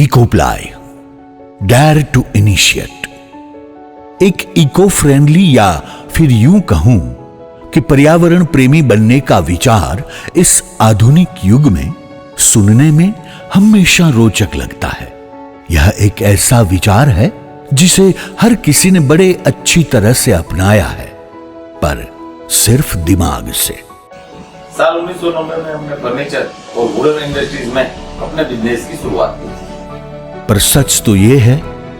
इकोप्लाई, dare to initiate. एक eco friendly या फिर यूं कहूं कि पर्यावरण प्रेमी बनने का विचार इस आधुनिक युग में सुनने में हमेशा रोचक लगता है। यह एक ऐसा विचार है जिसे हर किसी ने बड़े अच्छी तरह से अपनाया है, पर सिर्फ दिमाग से। साल 1990 में हमने फर्नीचर और वुडन इंडस्ट्रीज में अपने बिजनेस की शुरुआत की। पर सच तो यह है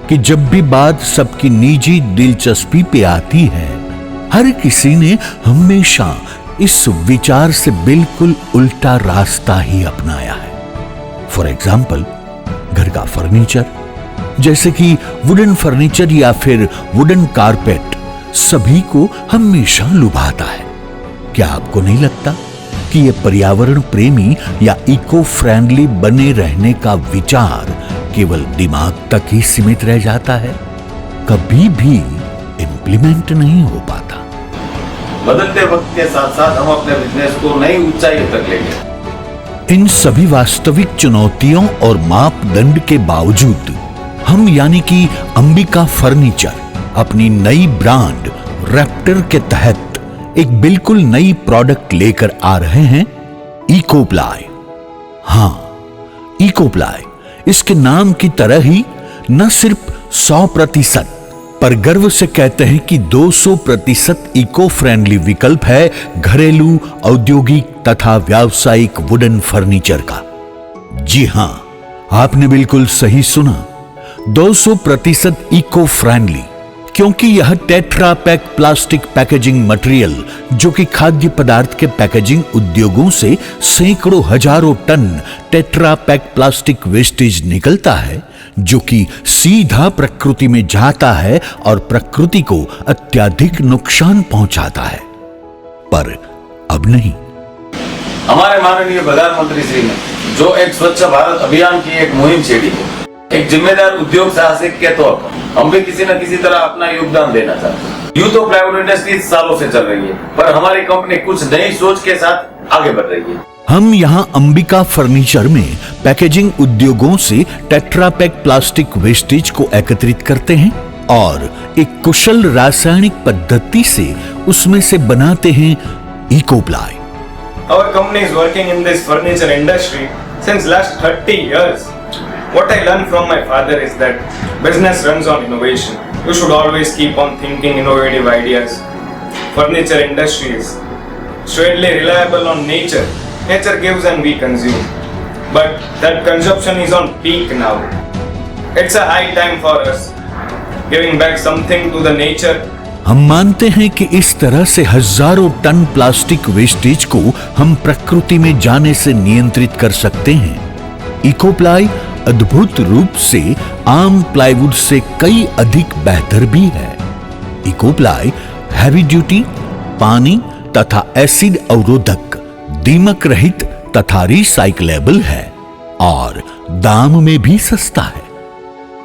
कि जब भी बात सबकी निजी दिलचस्पी पे आती है, हर किसी ने हमेशा इस विचार से बिल्कुल उल्टा रास्ता ही अपनाया है। फॉर एग्जाम्पल, घर का फर्नीचर, जैसे कि वुडन फर्नीचर या फिर वुडन कारपेट, सभी को हमेशा लुभाता है। क्या आपको नहीं लगता कि यह पर्यावरण प्रेमी या इको फ्रेंडली बने रहने का विचार केवल दिमाग तक ही सीमित रह जाता है, कभी भी इंप्लीमेंट नहीं हो पाता? बदलते वक्त के साथ साथ हम अपने बिजनेस को नई ऊंचाई तक ले गए। इन सभी वास्तविक चुनौतियों और मापदंड के बावजूद हम यानी कि अंबिका फर्नीचर अपनी नई ब्रांड रैप्टर के तहत एक बिल्कुल नई प्रोडक्ट लेकर आ रहे हैं, इकोप्लाई। हां, इकोप्लाई इसके नाम की तरह ही न सिर्फ 100% पर गर्व से कहते हैं कि 200% इको फ्रेंडली विकल्प है घरेलू, औद्योगिक तथा व्यावसायिक वुडन फर्नीचर का। जी हां, आपने बिल्कुल सही सुना, 200% इको फ्रेंडली, क्योंकि यह tetra Pak plastic packaging material, जो कि खाद्य पदार्थ के पैकेजिंग उद्योगों से सैकड़ों हजारों ton Tetra Pak plastic wastage निकलता है, जो कि सीधा प्रकृति में जाता है और प्रकृति को अत्यधिक नुकसान पहुंचाता है। पर अब नहीं। हमारे माननीय प्रधानमंत्री श्री ने जो एक स्वच्छ भारत अभियान की एक मुहिम छेड़ी है, एक जिम्मेदार उद्योग साहसिक के तौर पर हम भी किसी न किसी तरह अपना योगदान देना चाहते हैं। यूं तो प्लाईवुड इंडस्ट्री सालों से चल रही है, पर हमारी कंपनी कुछ नई सोच के साथ आगे बढ़ रही है। हम यहाँ अंबिका फर्नीचर में पैकेजिंग उद्योगों से टेट्रा पैक प्लास्टिक वेस्टेज को एकत्रित करते हैं और एक कुशल रासायनिक पद्धति से उसमें से बनाते हैं इकोप्लाई। Our company is working in this furniture industry since last 30 years. What I learned from my father is that business runs on innovation. You should always keep on thinking innovative ideas. Furniture industry is straightly reliable on nature. Nature gives and we consume. But that consumption is on peak now. It's a high time for us giving back something to the nature. हम मानते हैं कि इस तरह से हजारों ton plastic wastage को हम प्रकृति में जाने से नियंत्रित कर सकते हैं। इकोप्लाई अद्भुत रूप से आम प्लाईवुड से कई अधिक बेहतर भी है। इकोप्लाई हैवी ड्यूटी, पानी तथा एसिड अवरोधक, दीमक रहित तथा रिसाइक्लेबल है और दाम में भी सस्ता है।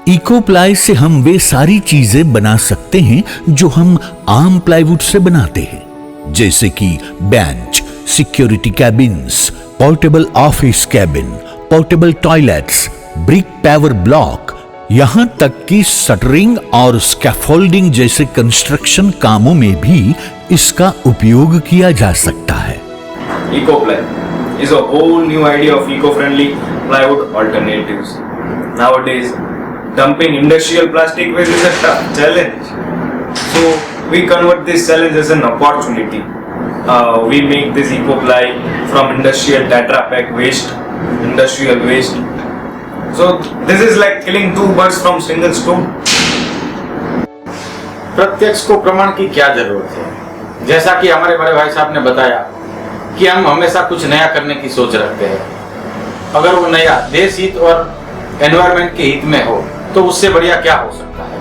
इकोप्लाई से हम वे सारी चीजें बना सकते हैं जो हम आम प्लाईवुड से बनाते हैं, जैसे कि bench, security cabins, portable office cabin, portable toilets, brick paver block, यहां तक कि शटरिंग और स्कैफोल्डिंग जैसे कंस्ट्रक्शन कामों में भी इसका उपयोग किया जा सकता है। Ecoplay is a whole new idea of eco-friendly plywood alternatives. Nowadays, dumping industrial plastic waste is a tough challenge. So we convert this challenge as an opportunity. We make this Ecoply from industrial Tetra Pak waste, industrial waste. So this is like killing two birds from single stone. प्रत्यक्ष को प्रमाण की क्या जरूरत है? जैसा कि हमारे बड़े भाई साहब ने बताया कि हम हमेशा कुछ नया करने की सोच रखते हैं। अगर वो नया देश हित और एनवायरनमेंट के हित में हो तो उससे बढ़िया क्या हो सकता है।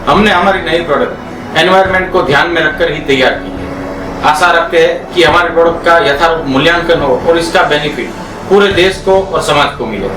हमने हमारी नई प्रोडक्ट एनवायरनमेंट को ध्यान में रखकर ही तैयार की है। आशा रखते हैं कि हमारे प्रोडक्ट का यथार्थ मूल्यांकन हो और इसका बेनिफिट पूरे देश को और समाज को मिले।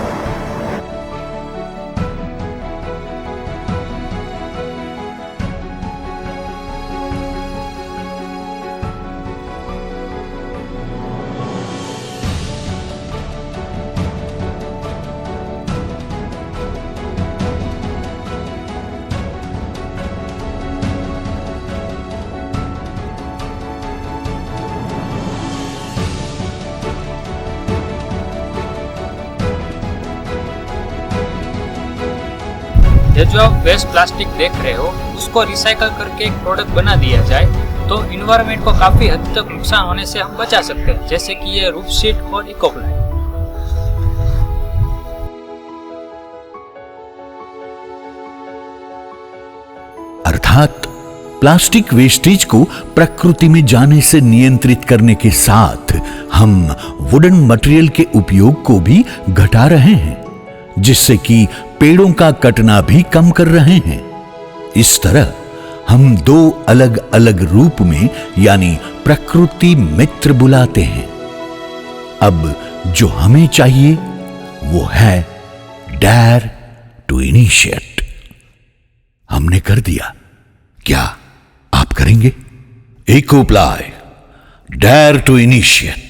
जो आप वेस्ट प्लास्टिक देख रहे हो उसको रिसाइकल करके एक प्रोडक्ट बना दिया जाए तो इन्वायरमेंट को काफी हद तक नुकसान होने से हम बचा सकते हैं, जैसे कि ये रूफ शीट और इकोप्लाइट। अर्थात प्लास्टिक वेस्टेज को प्रकृति में जाने से नियंत्रित करने के साथ हम वुडन मटेरियल के उपयोग को भी घटा रहे हैं, जिससे कि पेड़ों का कटना भी कम कर रहे हैं। इस तरह हम दो अलग अलग रूप में यानी प्रकृति मित्र बुलाते हैं। अब जो हमें चाहिए वो है डेयर टू इनिशिएट। हमने कर दिया, क्या आप करेंगे? इकोप्लाई, डेयर टू इनिशिएट।